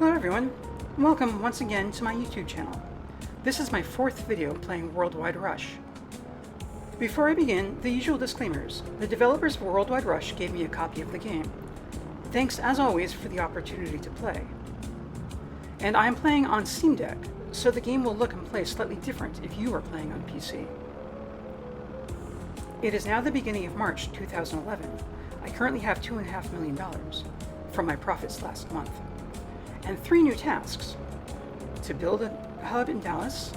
Hello everyone, welcome once again to my YouTube channel. This is my fourth video playing Worldwide Rush. Before I begin, the usual disclaimers. The developers of Worldwide Rush gave me a copy of the game. Thanks as always for the opportunity to play. And I am playing on Steam Deck, so the game will look and play slightly different if you are playing on PC. It is now the beginning of March 2011. I currently have $2.5 million from my profits last month, and 3 new tasks: to build a hub in Dallas,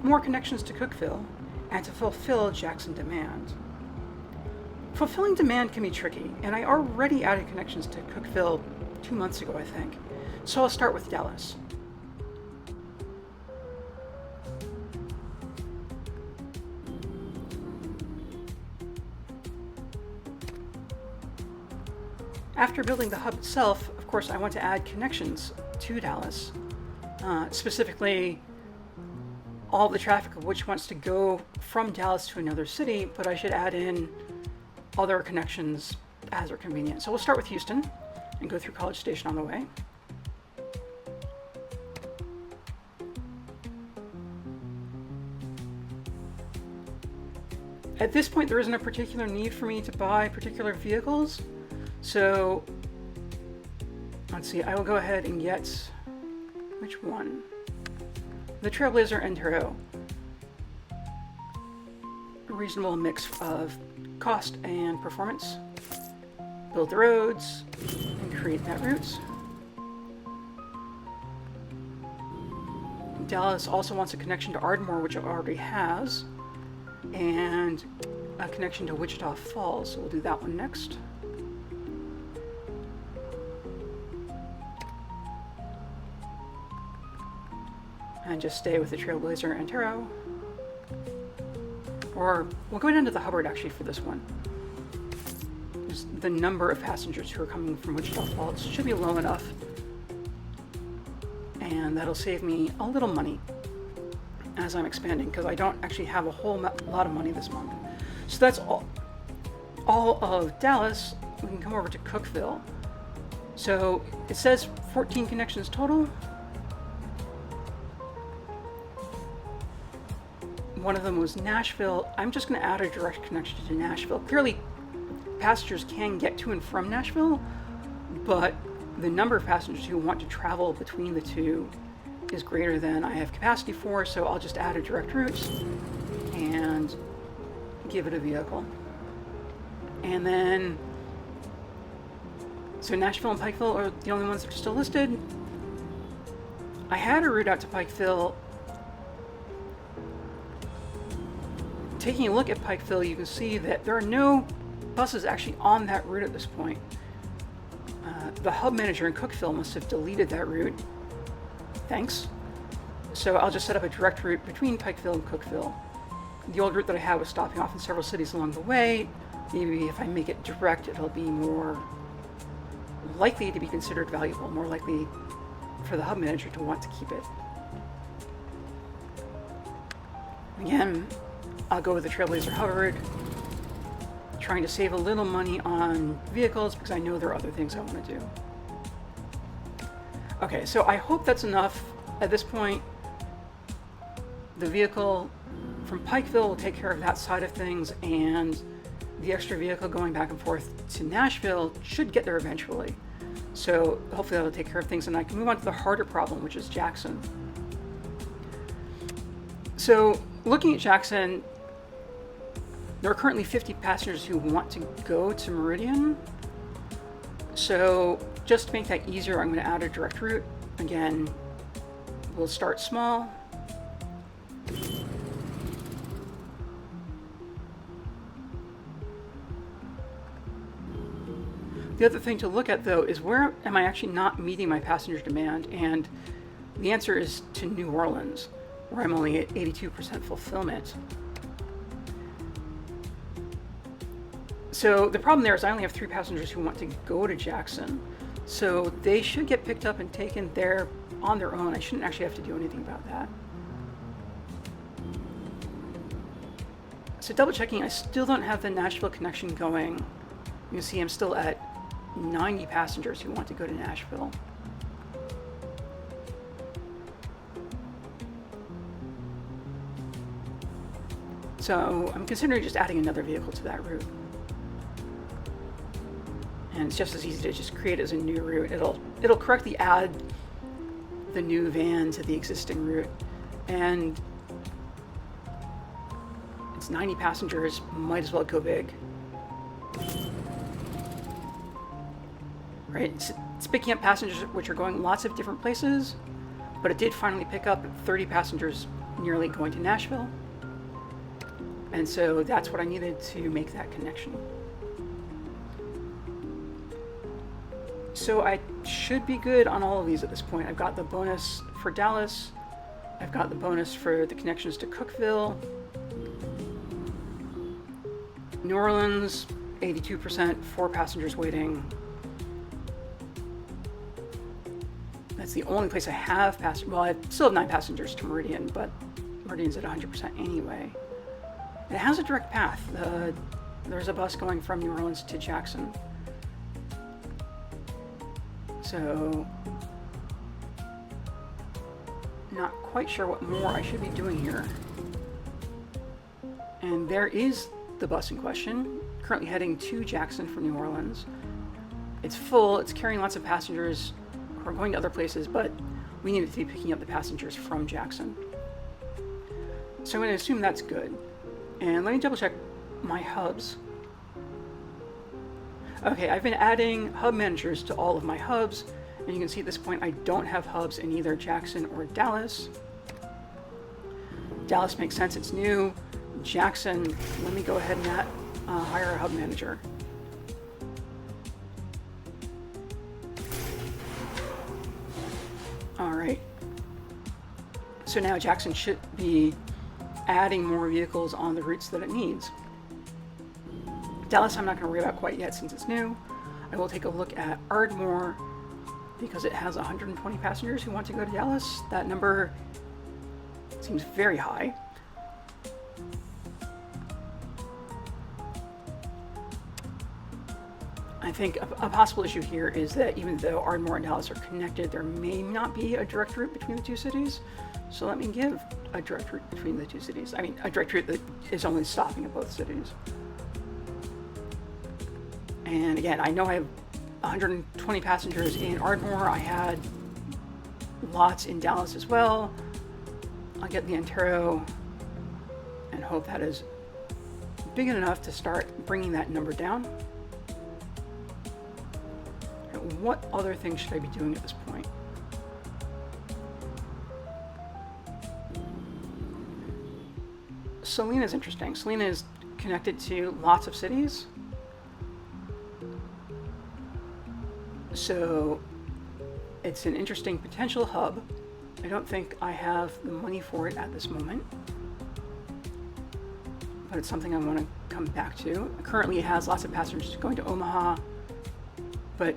more connections to Cookville, and to fulfill Jackson demand. Fulfilling demand can be tricky, and I already added connections to Cookville 2 months ago, I think, so I'll start with Dallas. After building the hub itself, of course, I want to add connections to Dallas, specifically all the traffic of which wants to go from Dallas to another city, but I should add in other connections as are convenient. So we'll start with Houston and go through College Station on the way. At this point, there isn't a particular need for me to buy particular vehicles, so let's see, I will go ahead and get, which one? The Trailblazer Enduro. A reasonable mix of cost and performance. Build the roads and create that route. Dallas also wants a connection to Ardmore, which it already has, and a connection to Wichita Falls, so we'll do that one next. And just stay with the Trailblazer Enduro. Or we'll go down to the Hubbard actually for this one. Just the number of passengers who are coming from Wichita Falls should be low enough, and that'll save me a little money as I'm expanding, because I don't actually have a whole lot of money this month. So that's all of Dallas. We can come over to Cookville. So it says 14 connections total. One of them was Nashville. I'm just going to add a direct connection to Nashville. Clearly, passengers can get to and from Nashville, but the number of passengers who want to travel between the two is greater than I have capacity for, so I'll just add a direct route and give it a vehicle. And then, so Nashville and Pikeville are the only ones that are still listed. I had a route out to Pikeville. Taking a look at Pikeville, you can see that there are no buses actually on that route at this point. The hub manager in Cookville must have deleted that route. Thanks. So I'll just set up a direct route between Pikeville and Cookville. The old route that I had was stopping off in several cities along the way. Maybe if I make it direct, it'll be more likely to be considered valuable, more likely for the hub manager to want to keep it. Again, I'll go with the Trailblazer Hubbard, trying to save a little money on vehicles because I know there are other things I want to do. Okay, so I hope that's enough. At this point, the vehicle from Pikeville will take care of that side of things, and the extra vehicle going back and forth to Nashville should get there eventually. So hopefully that'll take care of things, and I can move on to the harder problem, which is Jackson. So looking at Jackson, there are currently 50 passengers who want to go to Meridian. So just to make that easier, I'm going to add a direct route. Again, we'll start small. The other thing to look at, though, is where am I actually not meeting my passenger demand? And the answer is to New Orleans, where I'm only at 82% fulfillment. So the problem there is I only have 3 passengers who want to go to Jackson. So they should get picked up and taken there on their own. I shouldn't actually have to do anything about that. So double checking, I still don't have the Nashville connection going. You can see I'm still at 90 passengers who want to go to Nashville. So I'm considering just adding another vehicle to that route. And it's just as easy to just create as a new route. It'll correctly add the new van to the existing route. And it's 90 passengers, might as well go big. Right, it's picking up passengers which are going lots of different places, but it did finally pick up 30 passengers nearly going to Nashville. And so that's what I needed to make that connection. So I should be good on all of these at this point. I've got the bonus for Dallas. I've got the bonus for the connections to Cookeville. New Orleans, 82%, 4 passengers waiting. That's the only place I have passengers. Well, I still have 9 passengers to Meridian, but Meridian's at 100% anyway. It has a direct path. There's a bus going from New Orleans to Jackson. So, not quite sure what more I should be doing here. And there is the bus in question, currently heading to Jackson from New Orleans. It's full, it's carrying lots of passengers who are going to other places, but we need to be picking up the passengers from Jackson. So I'm going to assume that's good. And let me double check my hubs. Okay, I've been adding hub managers to all of my hubs, and you can see at this point I don't have hubs in either Jackson or Dallas. Dallas makes sense, it's new. Jackson, let me go ahead and hire a hub manager. All right. So now Jackson should be adding more vehicles on the routes that it needs. Dallas I'm not going to worry about quite yet since it's new. I will take a look at Ardmore because it has 120 passengers who want to go to Dallas. That number seems very high. I think a possible issue here is that even though Ardmore and Dallas are connected, there may not be a direct route between the two cities. So let me give a direct route between the two cities. I mean, a direct route that is only stopping at both cities. And again, I know I have 120 passengers in Ardmore. I had lots in Dallas as well. I'll get the Antero and hope that is big enough to start bringing that number down. What other things should I be doing at this point? Salina is interesting. Salina is connected to lots of cities. So it's an interesting potential hub. I don't think I have the money for it at this moment, but it's something I want to come back to. Currently it has lots of passengers going to Omaha, but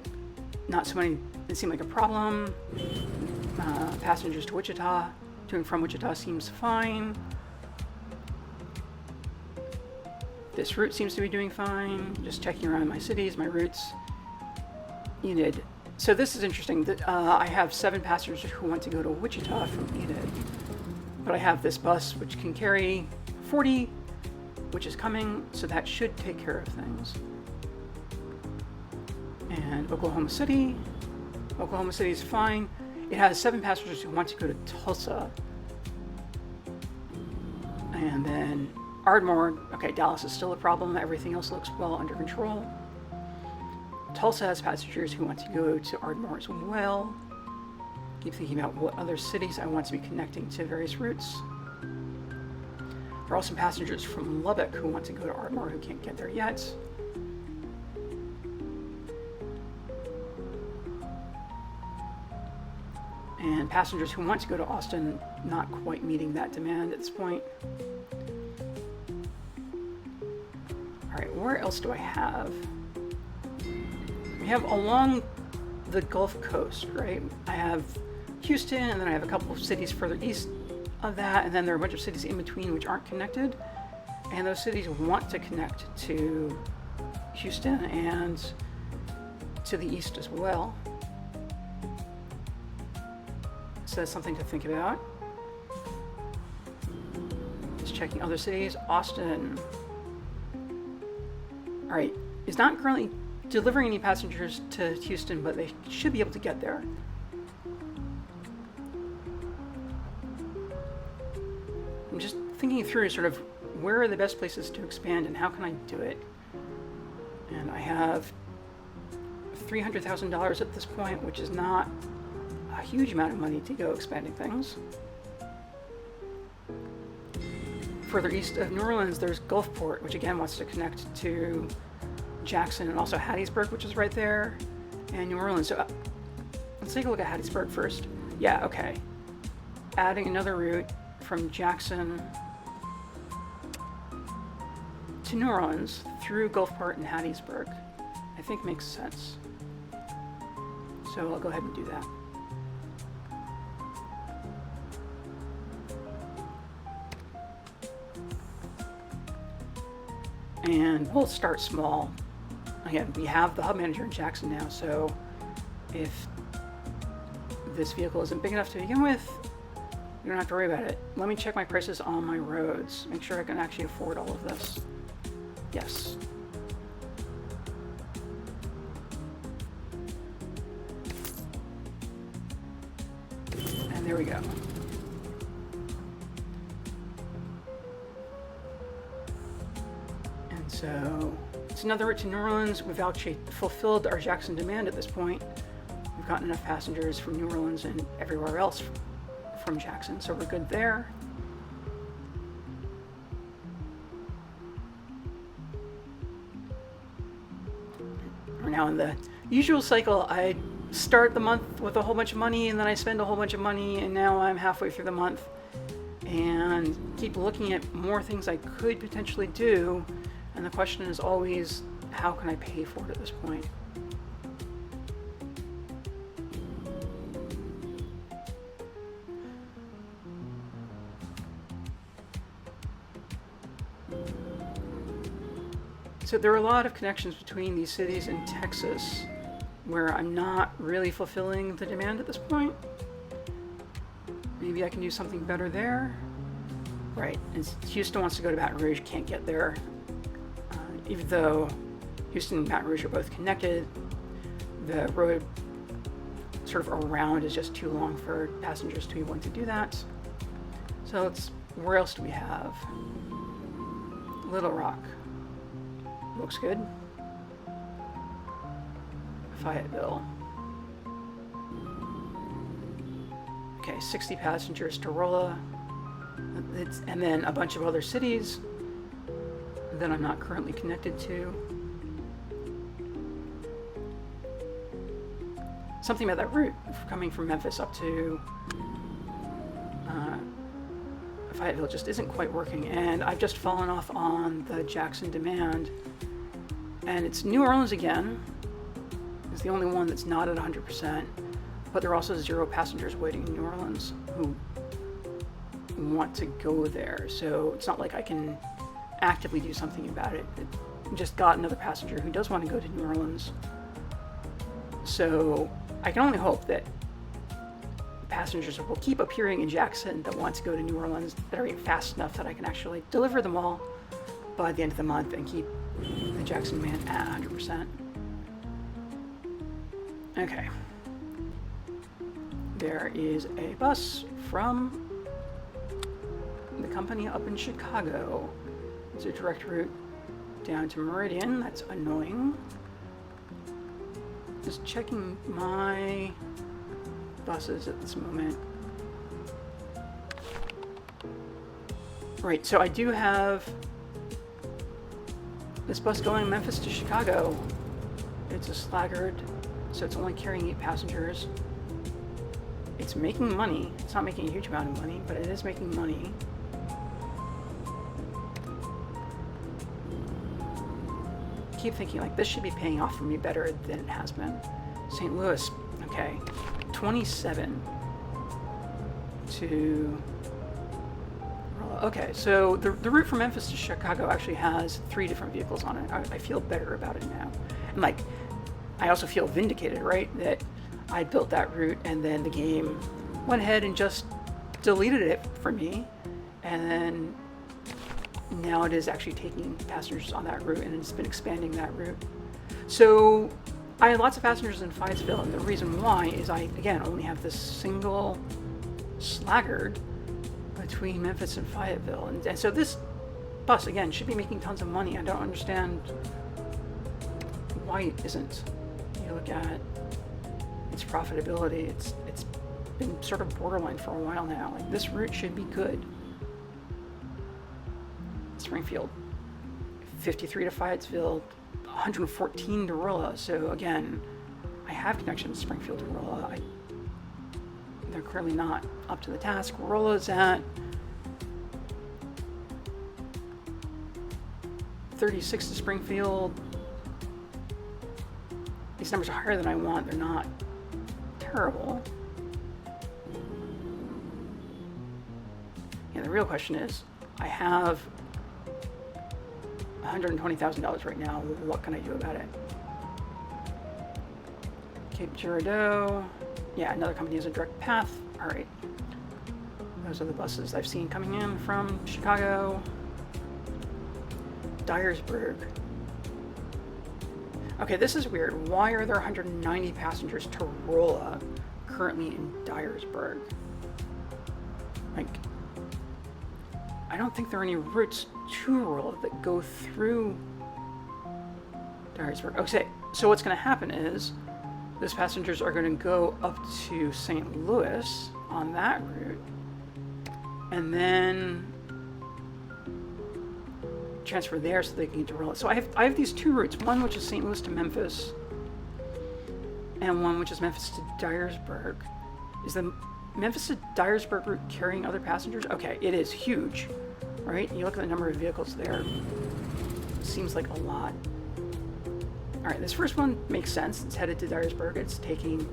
not so many that seem like a problem. Passengers to Wichita, to and from Wichita seems fine. This route seems to be doing fine. Just checking around my cities, my routes. Enid. So this is interesting. I have 7 passengers who want to go to Wichita from Enid, but I have this bus which can carry 40, which is coming, so that should take care of things. And Oklahoma City is fine. It has 7 passengers who want to go to Tulsa. And then Ardmore, okay, Dallas is still a problem. Everything else looks well under control. Tulsa has passengers who want to go to Ardmore as well. Keep thinking about what other cities I want to be connecting to various routes. There are also passengers from Lubbock who want to go to Ardmore who can't get there yet. And passengers who want to go to Austin not quite meeting that demand at this point. All right, where else do I have? We have along the Gulf Coast, right? I have Houston, and then I have a couple of cities further east of that, and then there are a bunch of cities in between which aren't connected. And those cities want to connect to Houston and to the east as well. So that's something to think about. Just checking other cities. Austin. Alright, is not currently delivering any passengers to Houston, but they should be able to get there. I'm just thinking through sort of where are the best places to expand and how can I do it. And I have $300,000 at this point, which is not a huge amount of money to go expanding things. Further east of New Orleans, there's Gulfport, which again wants to connect to Jackson and also Hattiesburg, which is right there, and New Orleans. So let's take a look at Hattiesburg first. Yeah, okay. Adding another route from Jackson to New Orleans through Gulfport and Hattiesburg, I think makes sense. So I'll go ahead and do that. And we'll start small. Again, we have the hub manager in Jackson now, so if this vehicle isn't big enough to begin with, you don't have to worry about it. Let me check my prices on my roads. Make sure I can actually afford all of this. Yes. And there we go. And so it's another route to New Orleans. We've actually fulfilled our Jackson demand at this point. We've gotten enough passengers from New Orleans and everywhere else from Jackson, so we're good there. We're now in the usual cycle. I start the month with a whole bunch of money and then I spend a whole bunch of money, and now I'm halfway through the month and keep looking at more things I could potentially do, and the question is always, how can I pay for it at this point? So there are a lot of connections between these cities in Texas where I'm not really fulfilling the demand at this point. Maybe I can do something better there. Right, and Houston wants to go to Baton Rouge, can't get there. Even though Houston and Baton Rouge are both connected, the road sort of around is just too long for passengers to be willing to do that. So where else do we have? Little Rock. Looks good. Fayetteville. Okay, 60 passengers to Rolla. And then a bunch of other cities that I'm not currently connected to. Something about that route coming from Memphis up to Fayetteville just isn't quite working, and I've just fallen off on the Jackson demand. And it's New Orleans again. It's the only one that's not at 100%, but there are also 0 passengers waiting in New Orleans who want to go there. So it's not like I can actively do something about it. I just got another passenger who does want to go to New Orleans. So I can only hope that passengers will keep appearing in Jackson that want to go to New Orleans that are fast enough that I can actually deliver them all by the end of the month and keep the Jackson demand at 100%. Okay. There is a bus from the company up in Chicago. It's a direct route down to Meridian. That's annoying. Just checking my buses at this moment. Right, so I do have this bus going Memphis to Chicago. It's a slaggard, so it's only carrying 8 passengers. It's making money. It's not making a huge amount of money, but it is making money. I keep thinking, like, this should be paying off for me better than it has been. St. Louis, okay. 27 to... Okay, so the route from Memphis to Chicago actually has 3 different vehicles on it. I feel better about it now. And, like, I also feel vindicated, right? That I built that route and then the game went ahead and just deleted it for me. And then now it is actually taking passengers on that route, and it's been expanding that route. So I had lots of passengers in Fayetteville, and the reason why is I, again, only have this single sluggard between Memphis and Fayetteville. And so this bus, again, should be making tons of money. I don't understand why it isn't. You look at its profitability, it's been sort of borderline for a while now. Like, this route should be good. Springfield, 53 to Fayetteville, 114 to Rolla. So again, I have connections to Springfield to Rolla. They're clearly not up to the task. Rolla's at 36 to Springfield. These numbers are higher than I want. They're not terrible. Yeah, the real question is, I have $120,000 right now. What can I do about it? Cape Girardeau. Yeah, another company has a direct path. All right. Those are the buses I've seen coming in from Chicago. Dyersburg. Okay, this is weird. Why are there 190 passengers to Rolla currently in Dyersburg? Like, I don't think there are any routes to Rolla that go through Dyersburg. Okay, so what's going to happen is those passengers are going to go up to St. Louis on that route, and then transfer there so they can get to Rolla. So I have these two routes, one which is St. Louis to Memphis, and one which is Memphis to Dyersburg. Is the Memphis to Dyersburg route carrying other passengers? Okay, it is huge, right? You look at the number of vehicles there, it seems like a lot. All right, this first one makes sense. It's headed to Dyersburg. It's taking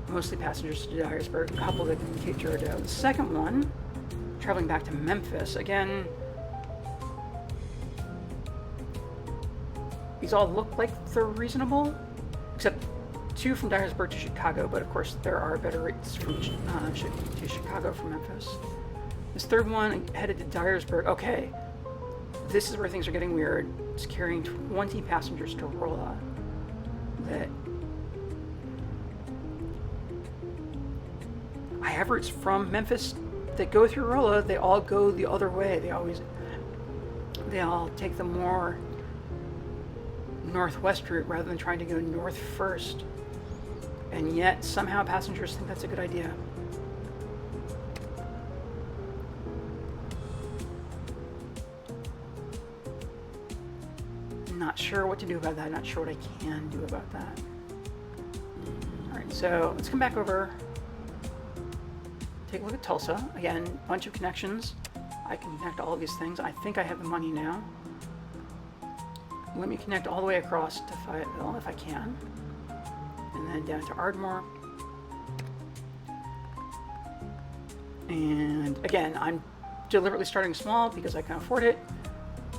mostly passengers to Dyersburg, a couple to Cape Girardeau. The second one, traveling back to Memphis. Again, these all look like they're reasonable, except two from Dyersburg to Chicago, but of course there are better rates from to Chicago from Memphis. This third one headed to Dyersburg. Okay, this is where things are getting weird. It's carrying 20 passengers to Rolla. That I have routes from Memphis that go through Rolla. They all go the other way. They all take the more northwest route rather than trying to go north first. And yet somehow passengers think that's a good idea. Not sure what to do about that. Not sure what I can do about that. All right, so let's come back over. Take a look at Tulsa. Again, bunch of connections. I can connect all of these things. I think I have the money now. Let me connect all the way across to Fayetteville if I can. And then down to Ardmore. And again, I'm deliberately starting small because I can afford it,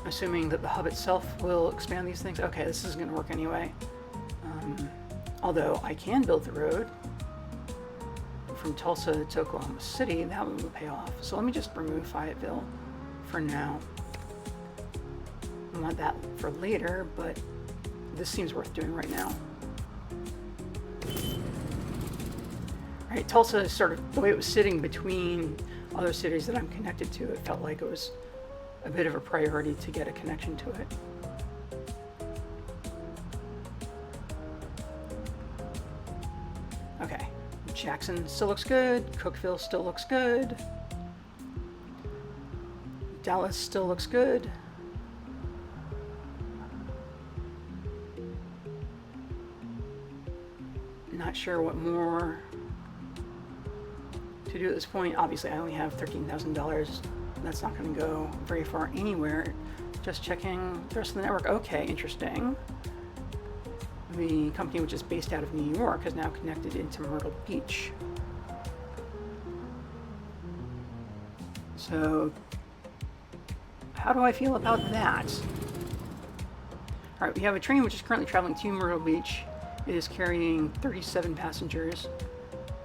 assuming that the hub itself will expand these things. Okay, this isn't going to work anyway. Although I can build the road from Tulsa to Oklahoma City, that one will pay off. So let me just remove Fayetteville for now. I want that for later, but this seems worth doing right now. All right, Tulsa is sort of the way it was sitting between other cities that I'm connected to. It felt like it was a bit of a priority to get a connection to it. Okay, Jackson still looks good. Cookeville still looks good. Dallas still looks good. Not sure what more to do at this point. Obviously, I only have $13,000. That's not going to go very far anywhere. Just checking the rest of the network. Okay, interesting. The company, which is based out of New York, is now connected into Myrtle Beach. So, how do I feel about that? All right, we have a train which is currently traveling to Myrtle Beach. It is carrying 37 passengers.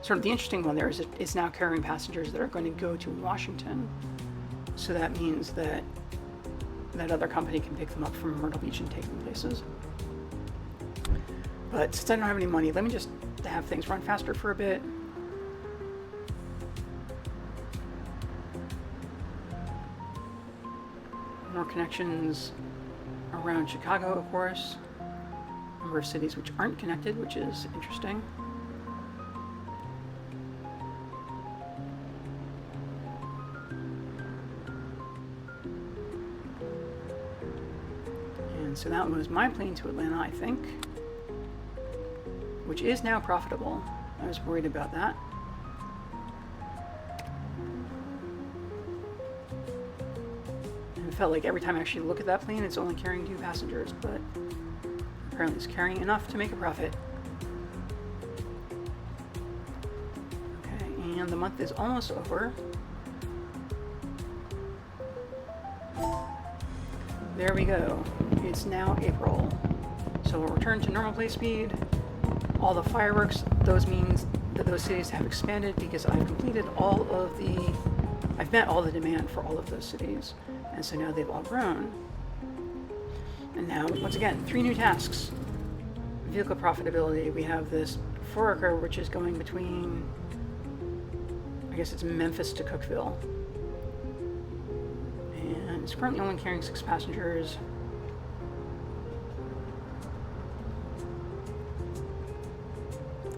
Sort of the interesting one there is it's now carrying passengers that are going to go to Washington. So that means that that other company can pick them up from Myrtle Beach and take them places. But since I don't have any money, let me just have things run faster for a bit. More connections around Chicago, of course. Number of cities which aren't connected, which is interesting. And so that was my plane to Atlanta, I think, which is now profitable. I was worried about that. It felt like every time I actually look at that plane, it's only carrying 2 passengers, but apparently it's carrying enough to make a profit. Okay, and the month is almost over. There we go. It's now April. So we'll return to normal play speed. All the fireworks, those means that those cities have expanded because I've completed I've met all the demand for all of those cities. And so now they've all grown. And now, once again, 3 new tasks. Vehicle profitability. We have this foraker, which is going between, I guess it's Memphis to Cookeville. And it's currently only carrying 6 passengers.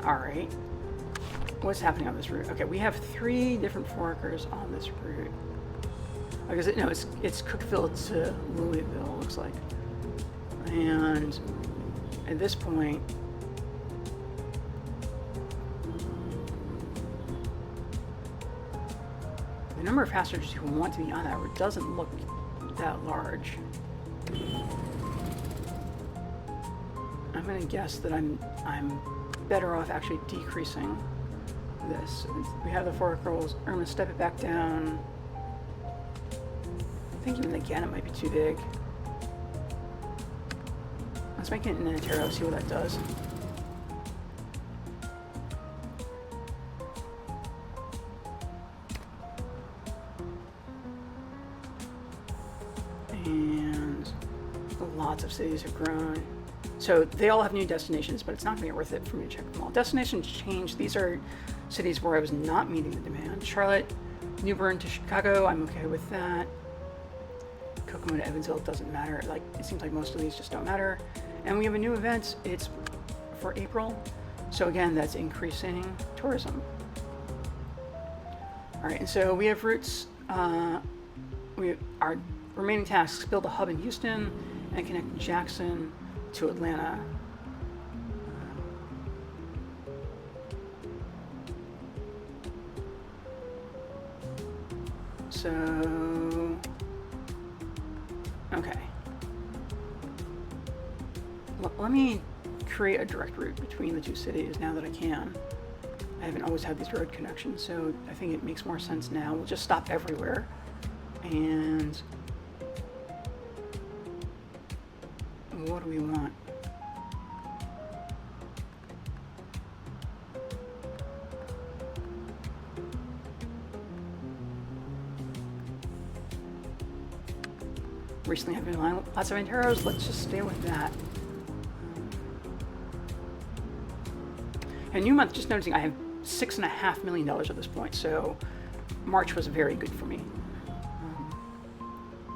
Alright. What's happening on this route? Okay, we have 3 different forakers on this route. I guess it's Cookeville to Louisville, looks like. And at this point, the number of passengers who want to be on that route doesn't look that large. I'm gonna guess that I'm better off actually decreasing this. We have the 4 girls. I'm gonna step it back down. I think even again it might be too big. Let's make it an Antero, see what that does. And lots of cities have grown. So they all have new destinations, but it's not going to be worth it for me to check them all. Destinations change. These are cities where I was not meeting the demand. Charlotte, New Bern to Chicago, I'm okay with that. Kokomo to Evansville, doesn't matter. Like, it seems like most of these just don't matter. And we have a new event. It's for April. So again, that's increasing tourism. All right, and so we have routes. Our remaining tasks: build a hub in Houston and connect Jackson to Atlanta. So, okay. Let me create a direct route between the 2 cities now that I can. I haven't always had these road connections, so I think it makes more sense now. We'll just stop everywhere. And what do we want? Recently have been lots of Anteros. Let's just stay with that. And new month, just noticing I have $6.5 million at this point, so March was very good for me.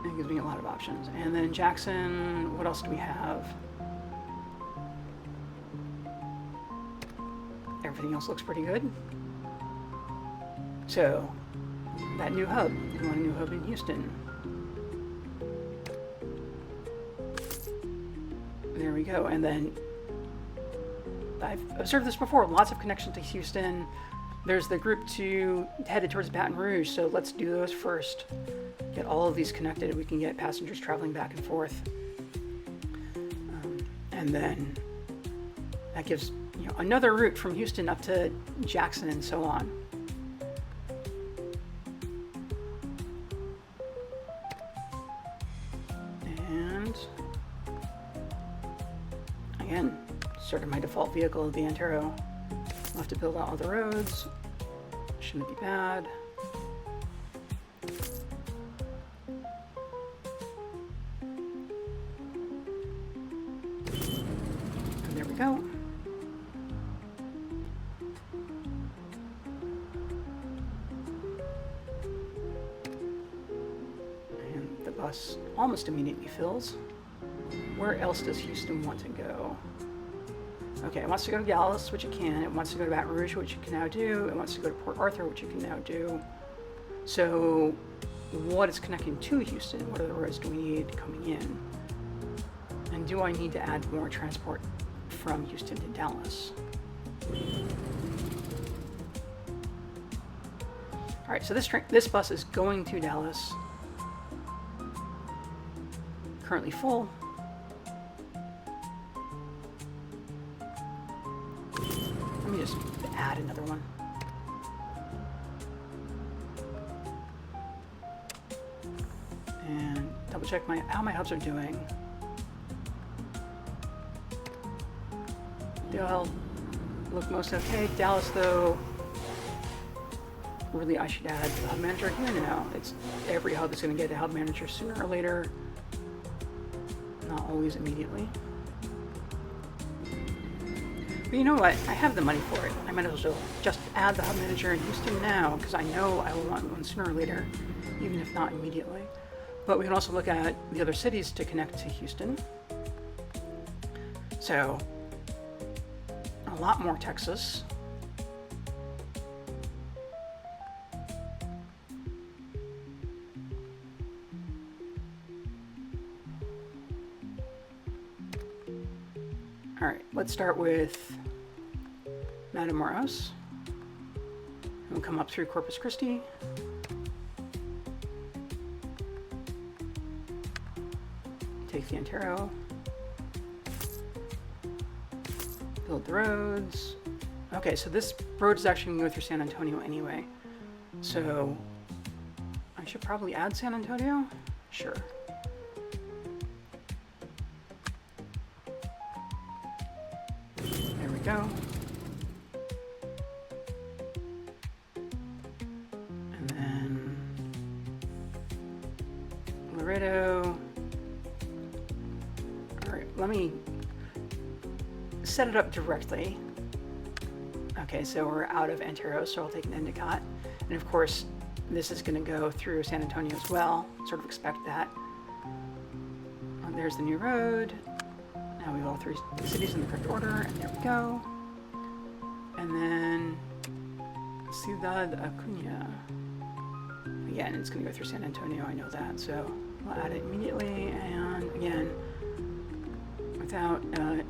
It gives me a lot of options. And then Jackson, what else do we have? Everything else looks pretty good. So, that new hub. We want a new hub in Houston. There we go. And then I've observed this before. Lots of connections to Houston. There's the group headed towards Baton Rouge, so let's do those first. Get all of these connected. We can get passengers traveling back and forth. And then that gives another route from Houston up to Jackson and so on. And again, sort of my default vehicle, the Antero. I'll have to build out all the roads. Shouldn't be bad. we go. And the bus almost immediately fills. Where else does Houston want to go? Okay, it wants to go to Dallas, which it can. It wants to go to Baton Rouge, which it can now do. It wants to go to Port Arthur, which it can now do. So what is connecting to Houston? What other roads do we need coming in? And do I need to add more transport from Houston to Dallas? All right, so this bus is going to Dallas. Currently full. Let me just add another one. And double check how my hubs are doing. They all look most okay. Dallas, though, really I should add the hub manager here now. Every hub is going to get a hub manager sooner or later, not always immediately. But you know what? I have the money for it. I might as well just add the hub manager in Houston now, because I know I will want one sooner or later, even if not immediately. But we can also look at the other cities to connect to Houston. So, a lot more Texas. All right, let's start with Matamoros. We'll come up through Corpus Christi. Take the Antero. Build the roads. Okay, so this road is actually going to go through San Antonio anyway. So I should probably add San Antonio? Sure. There we go. And then Laredo. All right, let me set it up directly. Okay, so we're out of Antero, so I'll take an Endicott. And of course, this is going to go through San Antonio as well. Sort of expect that. And there's the new road. Now we have all three cities in the correct order, and there we go. And then Ciudad Acuña. Again, it's going to go through San Antonio, I know that, so we'll add it immediately. And again, without an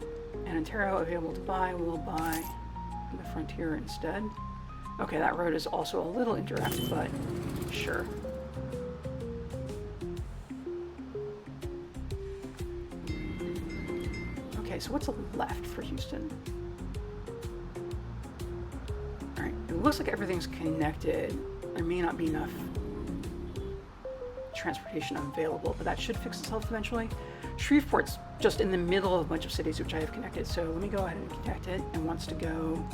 Antero available to buy, we'll buy the Frontier instead. Okay, that road is also a little indirect, but sure. Okay, so what's left for Houston? All right, it looks like everything's connected. There may not be enough transportation available, but that should fix itself eventually. Shreveport's just in the middle of a bunch of cities which I have connected, so let me go ahead and connect it. It wants to go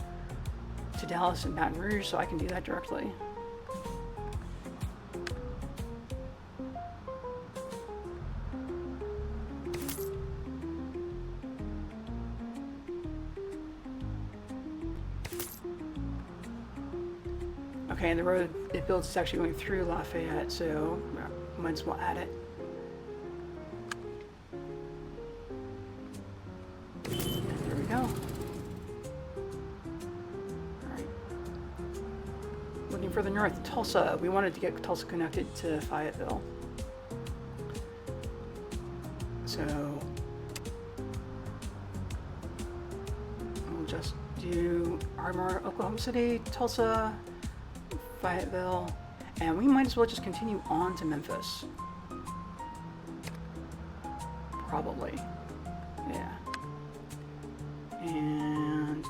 to Dallas and Baton Rouge, so I can do that directly. Okay, and the road it builds is actually going through Lafayette, so might as well add it. There we go. Alright. Looking further north, Tulsa. We wanted to get Tulsa connected to Fayetteville. So we'll just do Ardmore, Oklahoma City, Tulsa, Fayetteville, and we might as well just continue on to Memphis. Probably. Yeah. And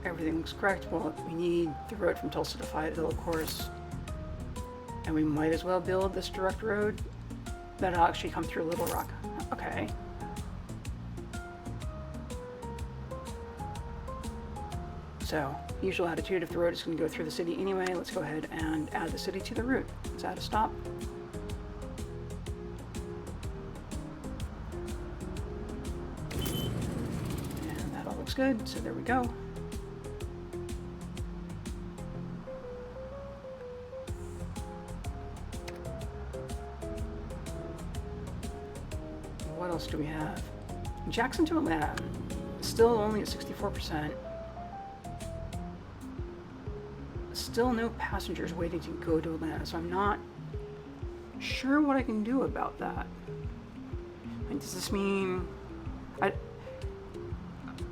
everything looks correct. Well, we need the road from Tulsa to Fayetteville, of course. And we might as well build this direct road that'll actually come through Little Rock. Okay. So, usual attitude, if the road is going to go through the city anyway, let's go ahead and add the city to the route. Let's add a stop. looks good, so there we go. What else do we have? Jackson to Atlanta, still only at 64%. Still no passengers waiting to go to Atlanta, so I'm not sure what I can do about that. Like, does this mean...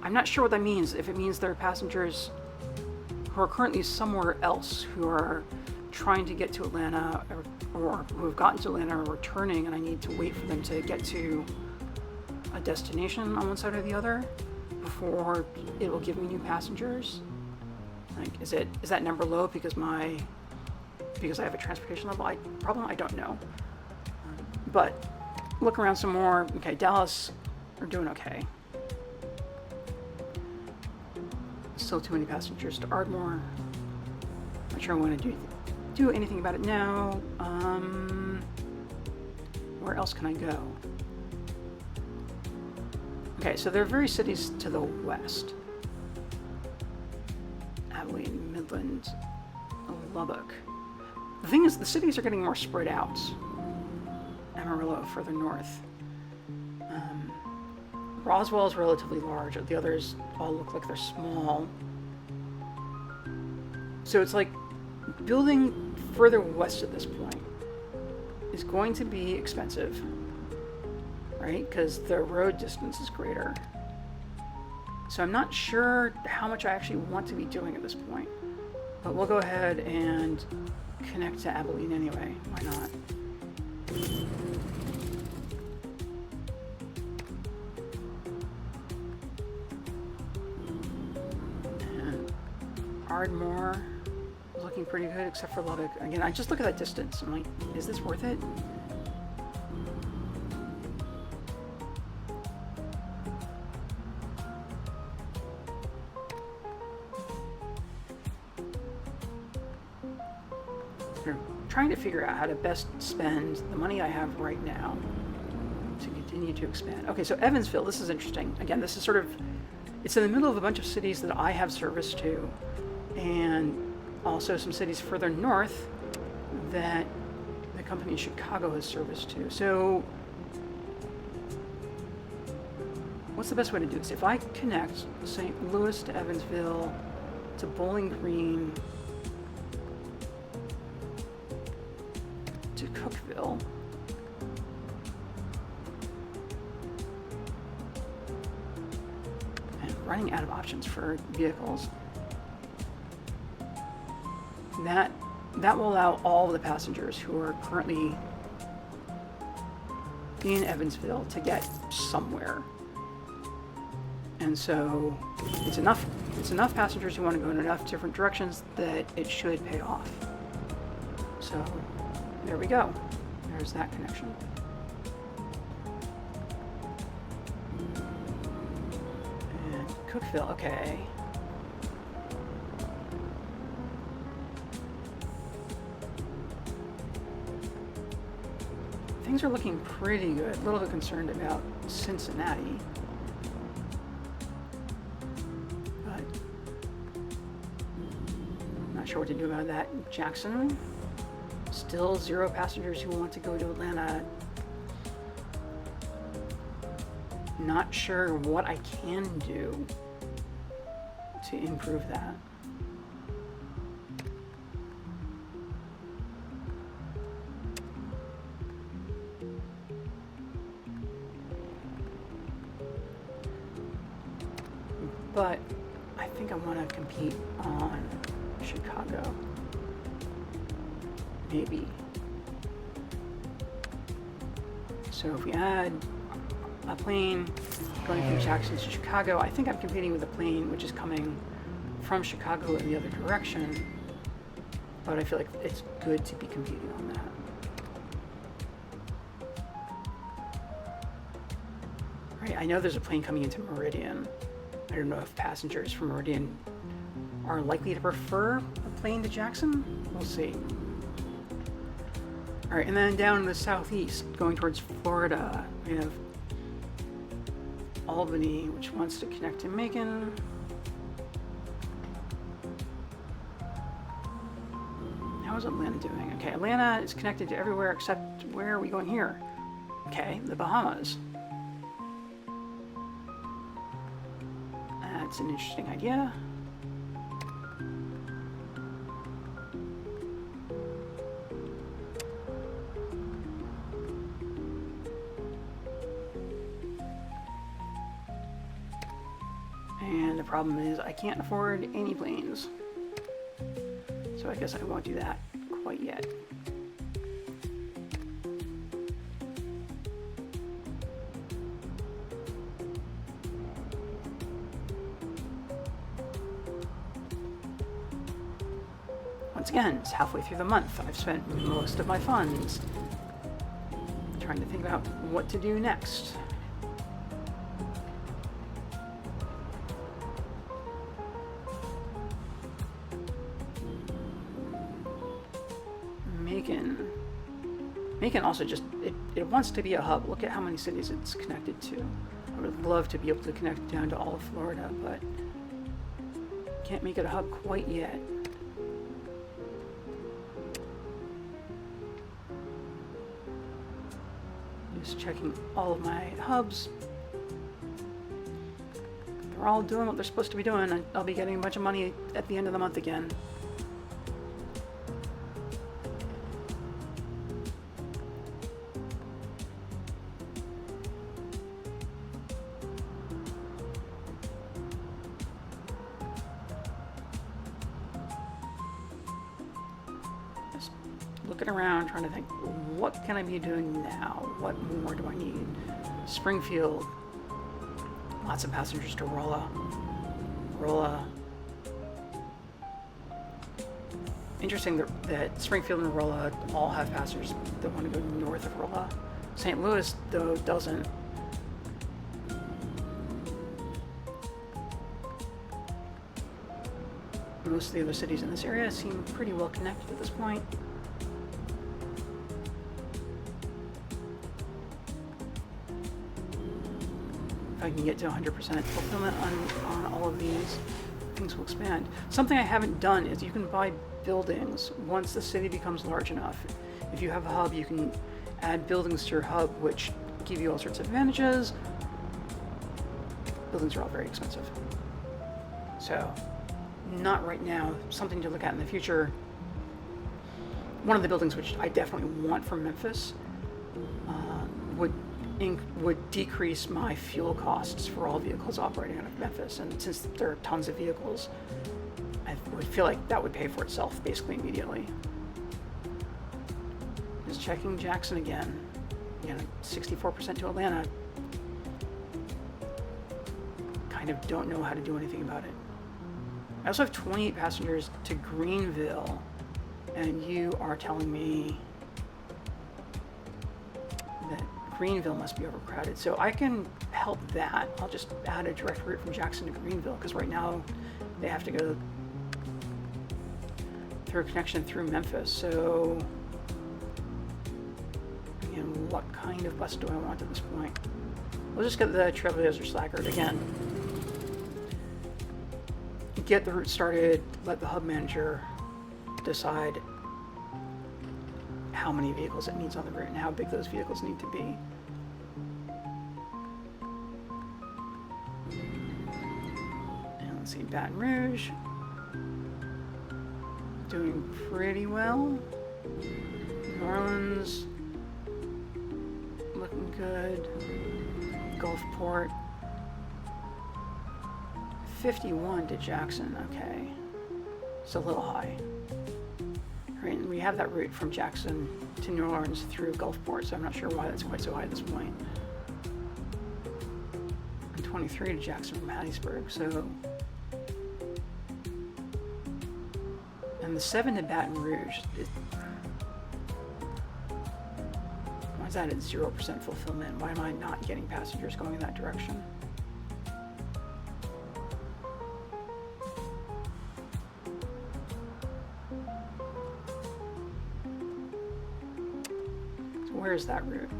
I'm not sure what that means. If it means there are passengers who are currently somewhere else who are trying to get to Atlanta or who have gotten to Atlanta or returning, and I need to wait for them to get to a destination on one side or the other before it will give me new passengers. Like, is that number low because I have a transportation level problem? I don't know. But look around some more. Okay, Dallas are doing okay. Still too many passengers to Ardmore. Not sure I want to do anything about it now. Where else can I go? Okay, so there are various cities to the west. Abilene, Midland, Lubbock. The thing is, the cities are getting more spread out. Amarillo, further north. Roswell is relatively large. The others all look like they're small. So it's like building further west at this point is going to be expensive, right? Because the road distance is greater. So I'm not sure how much I actually want to be doing at this point. But we'll go ahead and connect to Abilene anyway. Why not? And Ardmore is looking pretty good, except for Lubbock. Again, I just look at that distance. I'm like, is this worth it? Trying to figure out how to best spend the money I have right now to continue to expand. Okay, so Evansville, this is interesting. Again, this is sort of, it's in the middle of a bunch of cities that I have service to, and also some cities further north that the company in Chicago has service to. So what's the best way to do this? If I connect St. Louis to Evansville to Bowling Green to Cookeville, and running out of options for vehicles, that will allow all of the passengers who are currently in Evansville to get somewhere. And so it's enough passengers who want to go in enough different directions that it should pay off. So there we go. There's that connection. And Cookeville, okay. Things are looking pretty good. A little bit concerned about Cincinnati. But not sure what to do about that. Jackson. Still 0 passengers who want to go to Atlanta. Not sure what I can do to improve that. But I think I want to compete on Chicago. Maybe. So if we add a plane going from Jackson to Chicago, I think I'm competing with a plane which is coming from Chicago in the other direction, but I feel like it's good to be competing on that. Right, I know there's a plane coming into Meridian. I don't know if passengers from Meridian are likely to prefer a plane to Jackson. We'll see. All right, and then down in the southeast, going towards Florida, we have Albany, which wants to connect to Macon. How is Atlanta doing? Okay, Atlanta is connected to everywhere except where are we going here? Okay, the Bahamas. That's an interesting idea. And the problem is I can't afford any planes. So I guess I won't do that quite yet. Once again, it's halfway through the month. I've spent most of my funds trying to think about what to do next. Macon also just, it wants to be a hub. Look at how many cities it's connected to. I would love to be able to connect down to all of Florida, but can't make it a hub quite yet. Just checking all of my hubs. They're all doing what they're supposed to be doing. I'll be getting a bunch of money at the end of the month again. Looking around, trying to think, what can I be doing now? What more do I need? Springfield, lots of passengers to Rolla. Interesting that Springfield and Rolla all have passengers that want to go north of Rolla. St. Louis, though, doesn't. Most of the other cities in this area seem pretty well connected at this point. If I can get to 100% fulfillment on all of these, things will expand. Something I haven't done is you can buy buildings once the city becomes large enough. If you have a hub, you can add buildings to your hub, which give you all sorts of advantages. Buildings are all very expensive. So, not right now. Something to look at in the future. One of the buildings which I definitely want for Memphis would decrease my fuel costs for all vehicles operating out of Memphis. And since there are tons of vehicles, I would feel like that would pay for itself basically immediately. Just checking Jackson again. 64% to Atlanta. Kind of don't know how to do anything about it. I also have 28 passengers to Greenville, and you are telling me that Greenville must be overcrowded. So I can help that. I'll just add a direct route from Jackson to Greenville, because right now they have to go through a connection through Memphis. So, what kind of bus do I want at this point? We'll just get the Trailblazer Slackard again. Get the route started, let the hub manager decide how many vehicles it needs on the route and how big those vehicles need to be. And let's see, Baton Rouge. Doing pretty well. New Orleans. Looking good. Gulfport. 51 to Jackson, okay. It's a little high. Right, and we have that route from Jackson to New Orleans through Gulfport, so I'm not sure why that's quite so high at this point. And 23 to Jackson from Hattiesburg, so. And the 7 to Baton Rouge, why is that at 0% fulfillment? Why am I not getting passengers going in that direction? Where's that route?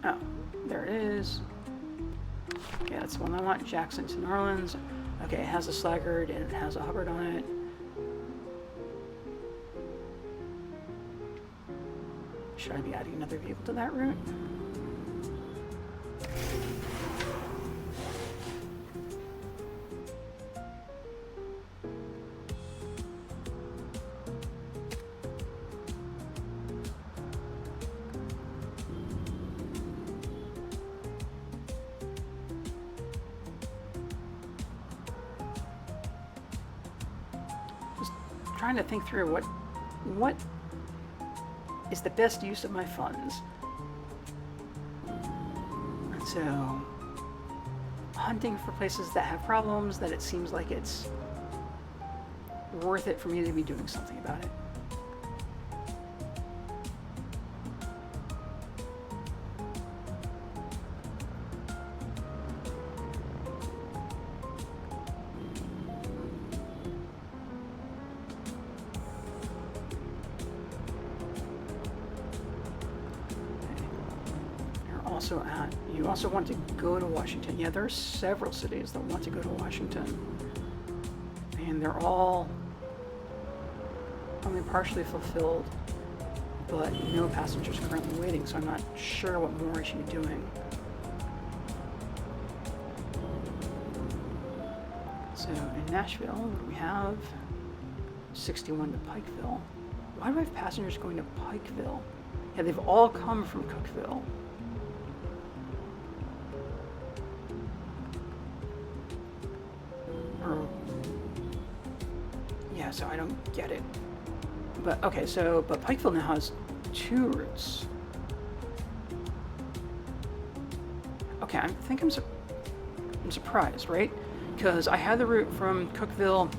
Oh, there it is. Okay, that's the one I want. Jackson to New Orleans. Okay, it has a Slaggard and it has a Hubbard on it. Should I be adding another vehicle to that route? Trying to think through what is the best use of my funds. And so, hunting for places that have problems that it seems like it's worth it for me to be doing something about it. You also want to go to Washington. Yeah, there are several cities that want to go to Washington. And they're all only partially fulfilled, but no passengers currently waiting, so I'm not sure what more I should be doing. So in Nashville, what do we have? 61 to Pikeville. Why do I have passengers going to Pikeville? Yeah, they've all come from Cookeville. Yeah, so I don't get it. But okay, but Pikeville now has 2 routes. Okay, I think I'm surprised, right? Because I had the route from Cookeville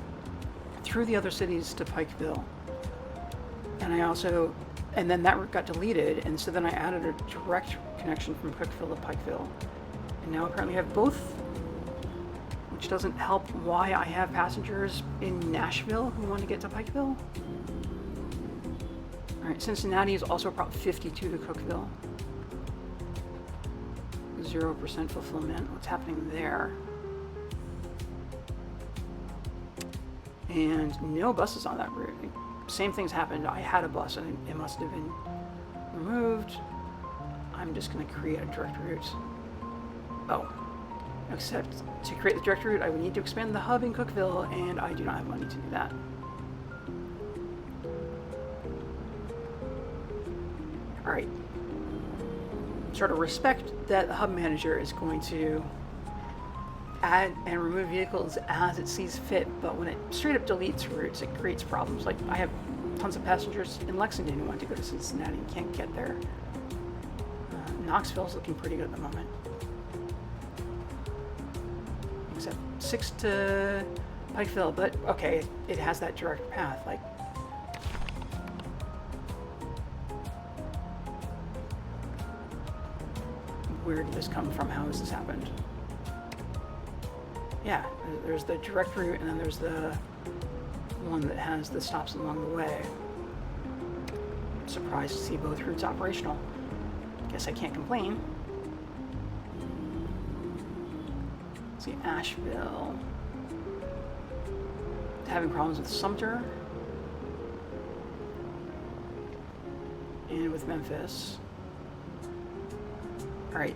through the other cities to Pikeville, and then that route got deleted, and so then I added a direct connection from Cookeville to Pikeville, and now apparently I have both, which doesn't help why I have passengers in Nashville who want to get to Pikeville. All right, Cincinnati is also Prop 52 to Cookeville. 0% fulfillment. What's happening there? And no buses on that route. Same things happened. I had a bus and it must have been removed. I'm just going to create a direct route. Oh. Except to create the direct route, I would need to expand the hub in Cookeville, and I do not have money to do that. Alright. Sort of respect that the hub manager is going to add and remove vehicles as it sees fit, but when it straight up deletes routes, it creates problems. Like, I have tons of passengers in Lexington who want to go to Cincinnati and can't get there. Knoxville's looking pretty good at the moment. Except 6 to Pikeville, but okay, it has that direct path. Like, where did this come from? How has this happened? Yeah, there's the direct route, and then there's the one that has the stops along the way. I'm surprised to see both routes operational. Guess I can't complain. Let's see, Asheville. Having problems with Sumter. And with Memphis. Alright.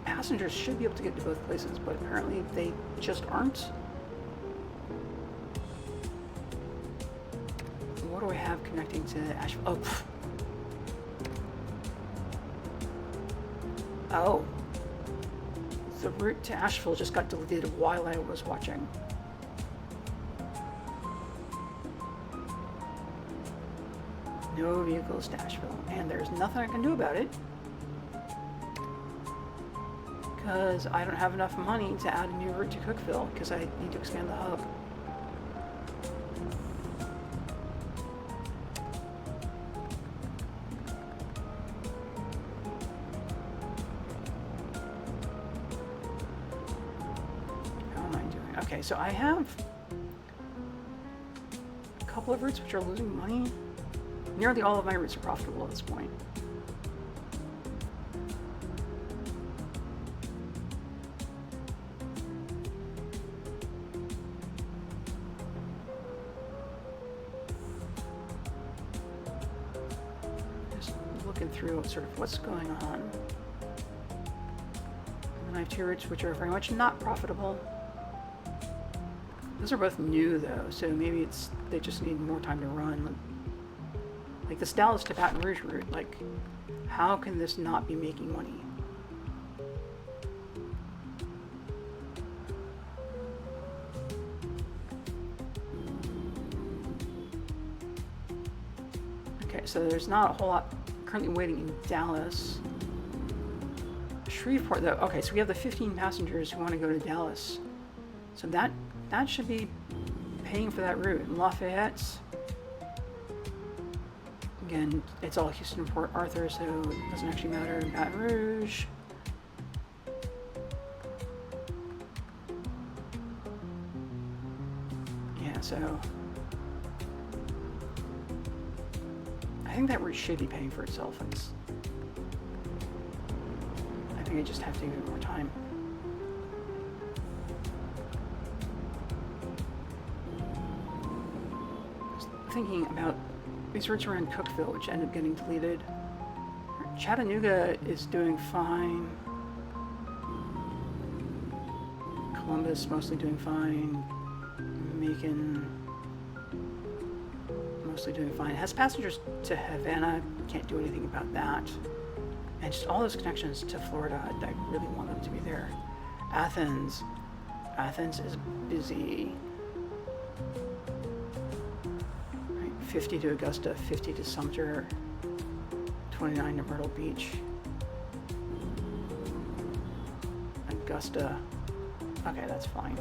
Passengers should be able to get to both places, but apparently they just aren't. What do I have connecting to Asheville? Oh. Oh. The route to Asheville just got deleted while I was watching. No vehicles to Asheville, and there's nothing I can do about it because I don't have enough money to add a new route to Cookeville because I need to expand the hub. How am I doing? Okay, so I have a couple of routes which are losing money. Nearly all of my routes are profitable at this point. looking through sort of what's going on. And then I have two routes which are very much not profitable. Those are both new though, so maybe they just need more time to run. Like this Dallas to Baton Rouge route, like how can this not be making money? Okay, so there's not a whole lot currently waiting in Dallas. Shreveport though, okay, so we have the 15 passengers who want to go to Dallas. So that should be paying for that route. And Lafayette's, again, it's all Houston, Port Arthur, so it doesn't actually matter. Baton Rouge. Yeah, so I think that route should be paying for itself. I think I just have to give it more time. Thinking about these routes around Cookeville, which ended up getting deleted. Chattanooga is doing fine. Columbus mostly doing fine. Macon mostly doing fine. It has passengers to Havana, can't do anything about that. And just all those connections to Florida, I really want them to be there. Athens is busy. 50 to Augusta, 50 to Sumter, 29 to Myrtle Beach. Augusta, okay, that's fine.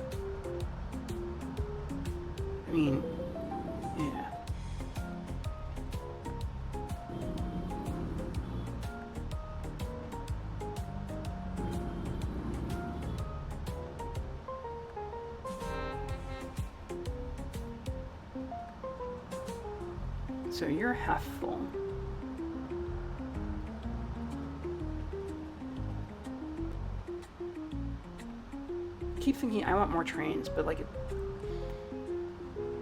I mean, yeah. So you're half full. Keep thinking I want more trains, but like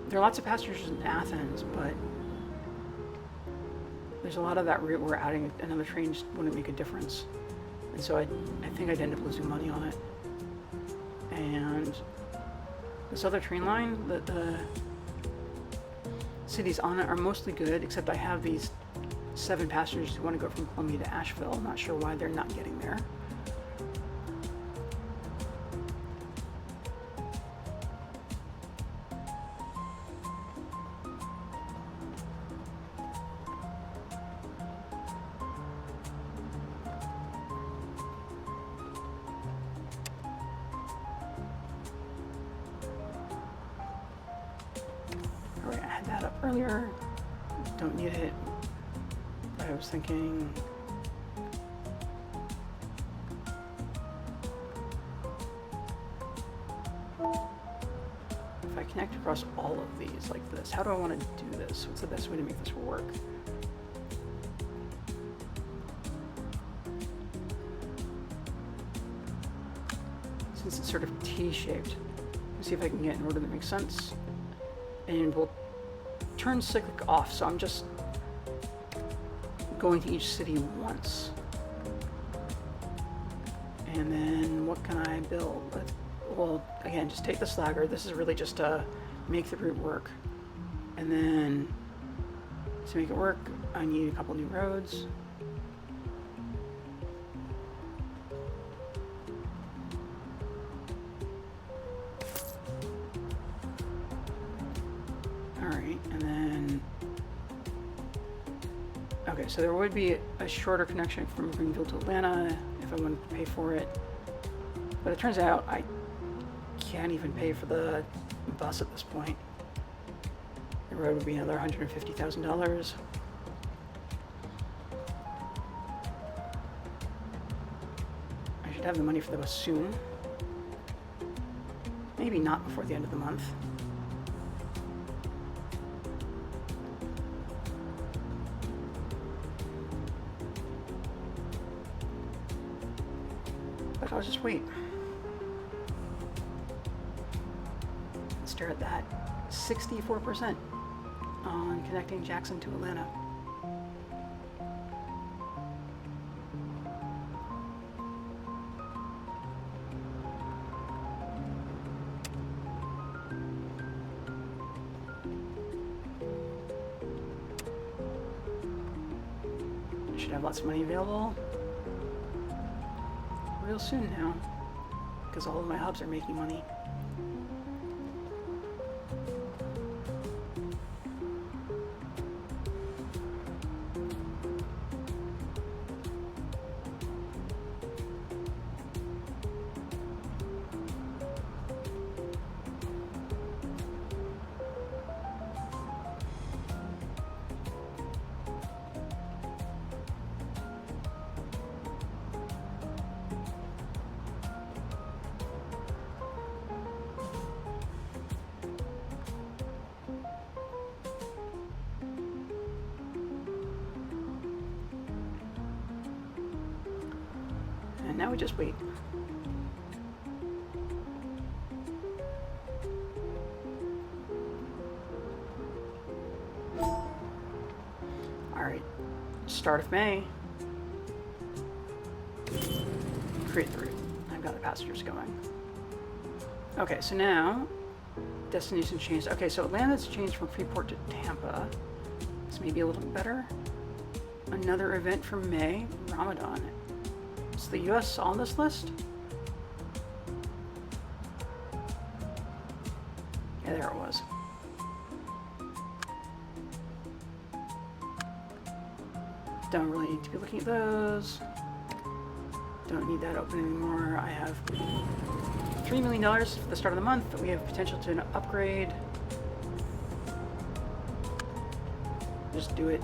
there are lots of passengers in Athens, but there's a lot of that route where adding another train just wouldn't make a difference. And so I think I'd end up losing money on it. And this other train line, the cities on it are mostly good, except I have these 7 passengers who want to go from Columbia to Asheville. I'm not sure why they're not getting there. Alright, I had that up earlier. Don't need it. But I was thinking if I connect across all of these like this, how do I want to do this? What's the best way to make this work? Since it's sort of T-shaped, let's see if I can get an order that makes sense. And we'll turn cyclic off, so I'm just going to each city once. And then what can I build? Well, again, just take the slagger. This is really just to make the route work. And then to make it work, I need a couple new roads. Okay, so there would be a shorter connection from Greenville to Atlanta if I wanted to pay for it. But it turns out I can't even pay for the bus at this point. The road would be another $150,000. I should have the money for the bus soon. Maybe not before the end of the month. But I'll just wait. Stare at that 64% on connecting Jackson to Atlanta. Should have lots of money available real soon now, because all of my hubs are making money. And now we just wait. Alright, start of May. Create the route. I've got the passengers going. Okay, so now destination changed. Okay, so Atlanta's changed from Freeport to Tampa. This may be a little bit better. Another event from May, Ramadan. Is the US on this list? Yeah, there it was. Don't really need to be looking at those. Don't need that open anymore. I have $3 million for the start of the month. We have potential to an upgrade. Just do it.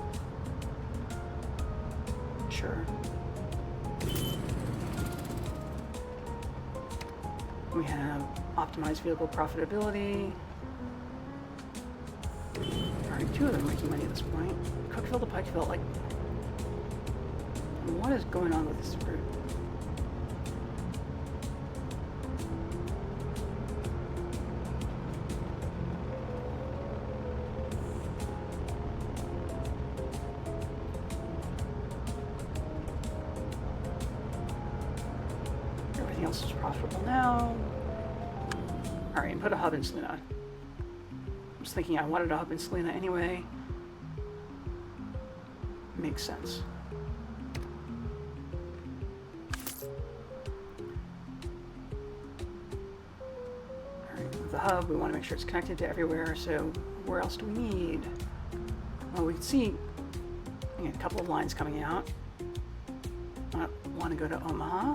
Sure. We have optimized vehicle profitability. Alright, 2 of them are making money at this point. Cookville to Pikeville, like, what is going on with this route? Everything else is profitable now. Alright, and put a hub in Salina. I was thinking I wanted a hub in Salina anyway. Makes sense. Alright, with the hub, we want to make sure it's connected to everywhere, so where else do we need? Well, we can see a couple of lines coming out. I want to go to Omaha.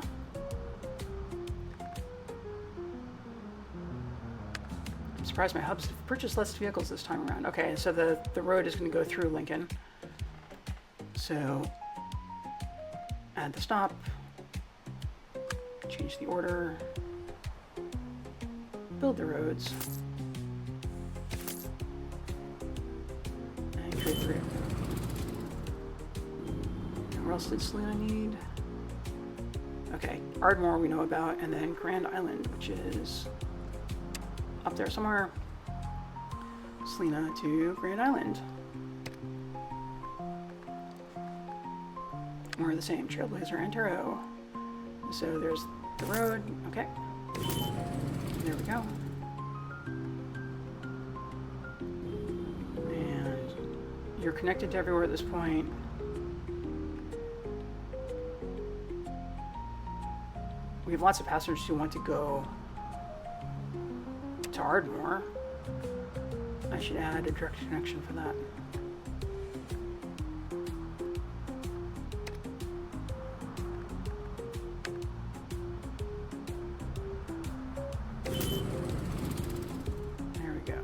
I'm surprised my hubs have purchased less vehicles this time around. Okay, so the road is going to go through Lincoln. So add the stop, change the order, build the roads, and create the route. And where else did Salina need? Okay, Ardmore we know about, and then Grand Island, which is up there somewhere. Salina to Grand Island. We're the same, Trailblazer and Turo. So there's the road, okay. There we go. And you're connected to everywhere at this point. We have lots of passengers who want to go to Ardmore. I should add a direct connection for that. There we go.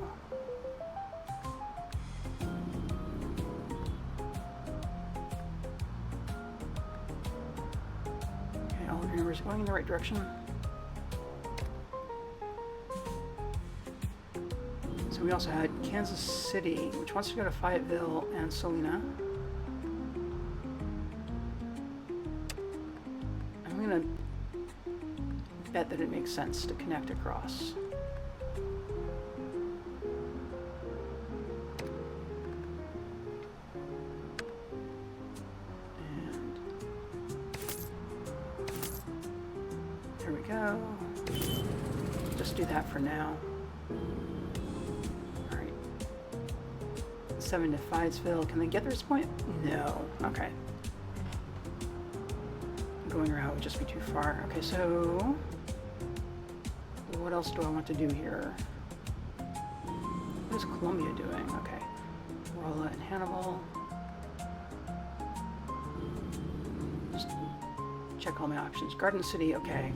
Okay, all of your numbers are going in the right direction. So we also had Kansas City, which wants to go to Fayetteville and Salina. I'm gonna bet that it makes sense to connect across. And there we go. Just do that for now. 7 to Fayetteville. Can they get to this point? No. Okay. going around would just be too far. Okay, so what else do I want to do here? What is Columbia doing? Okay. Rolla and Hannibal. Just check all my options. Garden City, okay.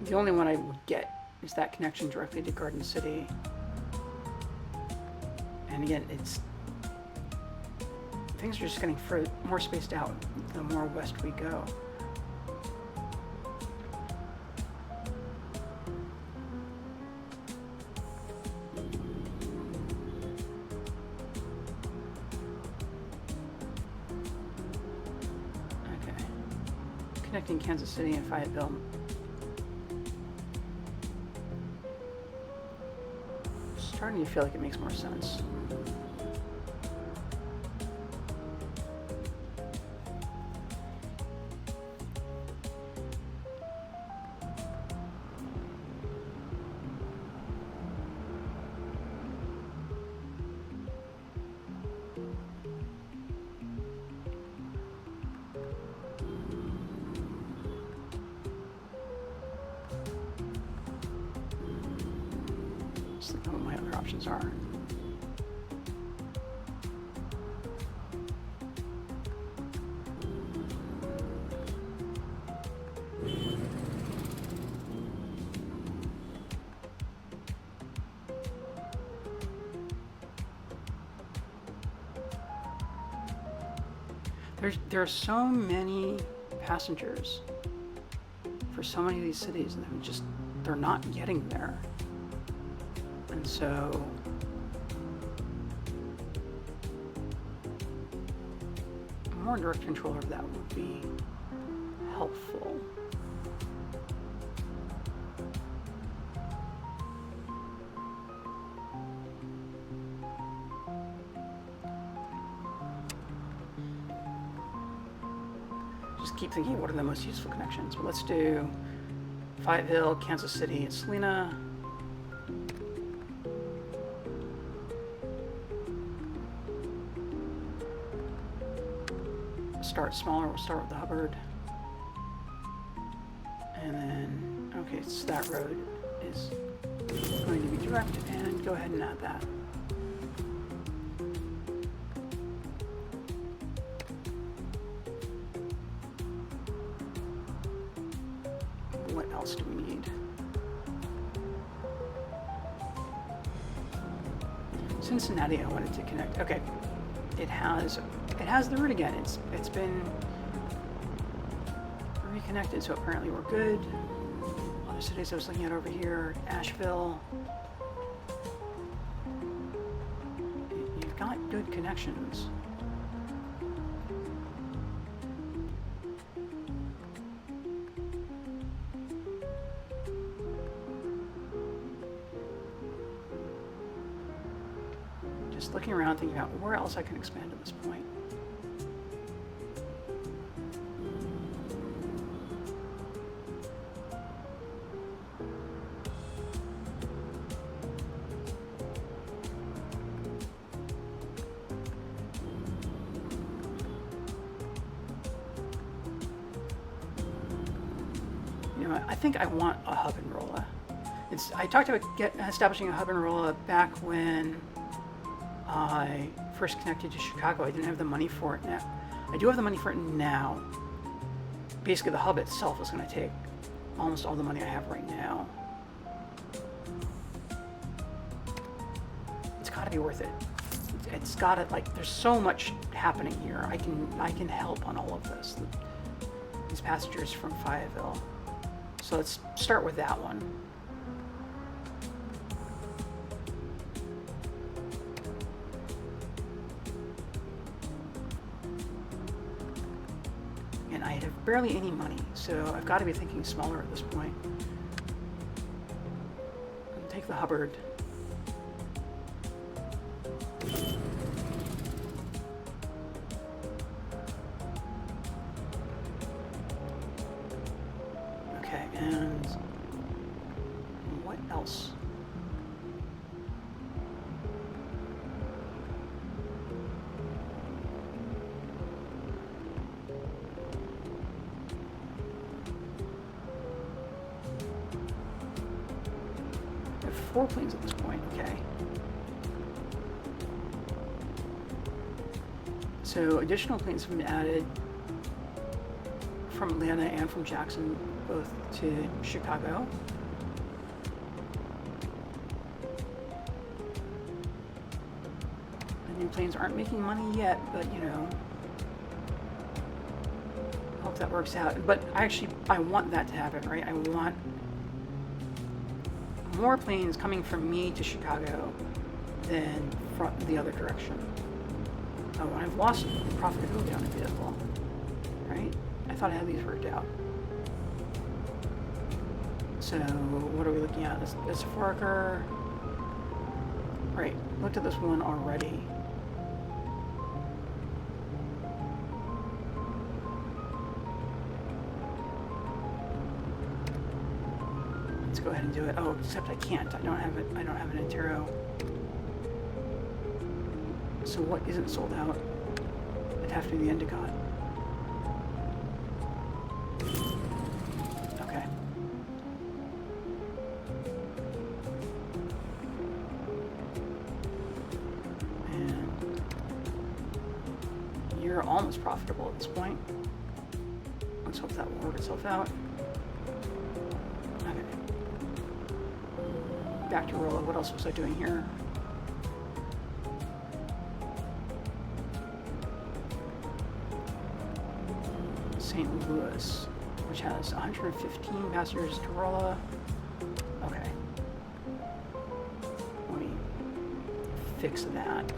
The only one I would get is that connection directly to Garden City. And again, things are just getting more spaced out the more west we go. Okay. Connecting Kansas City and Fayetteville. Starting to feel like it makes more sense. What my other options are. There are so many passengers for so many of these cities, and they're not getting there. And so more direct control of that would be helpful. Just keep thinking, what are the most useful connections? Well, let's do Fayetteville, Kansas City, and Salina. Start smaller, we'll start with the Hubbard. And then, okay, so that road is going to be direct, and go ahead and add that. What else do we need? Cincinnati, I wanted to connect. Okay, it has the route again. It's been reconnected, so apparently we're good. Other cities I was looking at over here, Asheville. You've got good connections. Just looking around, thinking about where else I can expand at this point. I think I want a hub and rolla. I talked about establishing a hub and rolla back when I first connected to Chicago. I didn't have the money for it now. I do have the money for it now. Basically, the hub itself is going to take almost all the money I have right now. It's got to be worth it. It's got to, like, there's so much happening here. I can help on all of this. These passengers from Fayetteville. So let's start with that one. And I have barely any money, so I've got to be thinking smaller at this point. I'll take the Hubbard. Okay, and what else? 4 planes at this point, okay. So additional planes have been added from Atlanta and from Jackson, both to Chicago. The new planes aren't making money yet, but you know, hope that works out. But I want that to happen, right? I want more planes coming from me to Chicago than from the other direction. Oh, I've lost profitability on the vehicle, right? I thought I had these worked out. So what are we looking at? This Foraker. Right, looked at this one already. Let's go ahead and do it. Oh, except I can't. I don't have it. I don't have an Antero. So what isn't sold out? It'd have to be the Endicott. Okay. And you're almost profitable at this point. Let's hope that will work itself out. Okay. Back to Rolla. What else was I doing here? St. Louis, which has 115 passengers to Rolla. Okay. Let me fix that.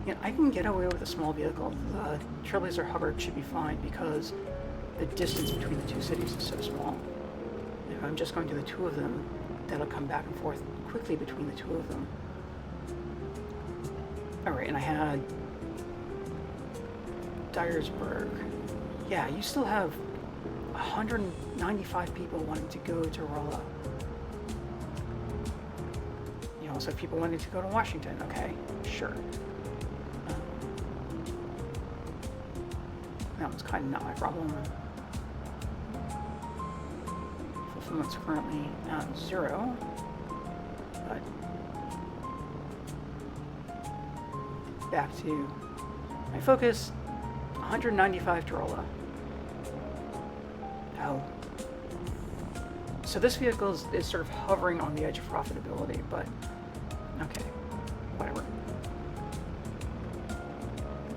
Yeah, I can get away with a small vehicle. The Trailblazer Hubbard should be fine because the distance between the two cities is so small. If I'm just going to the two of them, that'll come back and forth quickly between the two of them. Alright, and I had Dyersburg. Yeah, you still have 195 people wanting to go to Rolla. You also have people wanting to go to Washington. Okay, sure. That one's kind of not my problem. Fulfillment's currently at 0, but back to my focus. 195 to Rolla. Oh. So this vehicle is sort of hovering on the edge of profitability, but okay, whatever.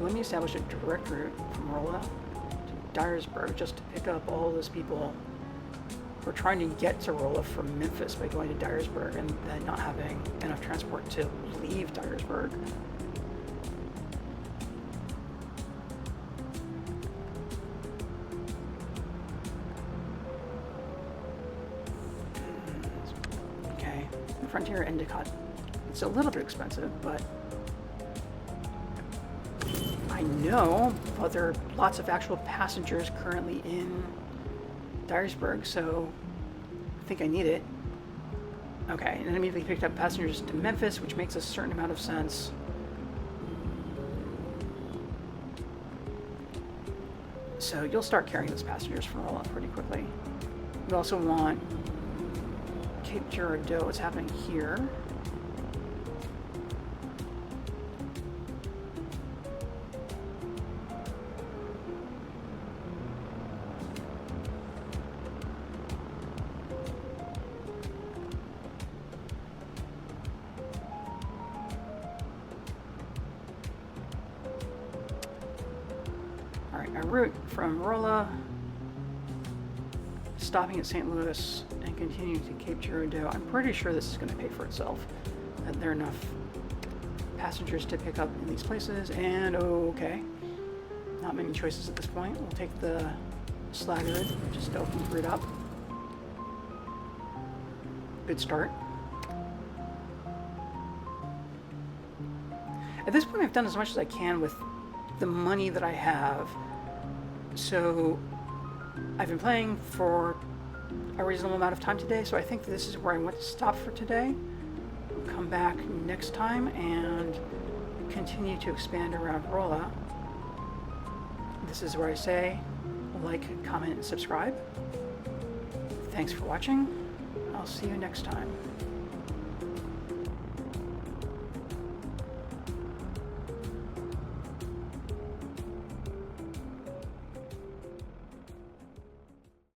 Let me establish a direct route from Rolla to Dyersburg just to pick up all those people who are trying to get to Rolla from Memphis by going to Dyersburg and then not having enough transport to leave Dyersburg. Frontier Endicott. It's a little bit expensive, but I know, but there are lots of actual passengers currently in Dyersburg, so I think I need it. Okay, and then immediately picked up passengers to Memphis, which makes a certain amount of sense. So you'll start carrying those passengers from Rolla pretty quickly. We also want Cape Girardeau, what's happening here. All right, our route from Rolla, stopping at St. Louis, and continuing to Cape Girardeau. I'm pretty sure this is going to pay for itself. That there are enough passengers to pick up in these places, and okay, not many choices at this point. We'll take the Slagger, just to open the route up. Good start. At this point, I've done as much as I can with the money that I have. So I've been playing for a reasonable amount of time today, so I think this is where I want to stop for today. We'll come back next time and continue to expand around Rolla. This is where I say, like, comment, and subscribe. Thanks for watching. I'll see you next time.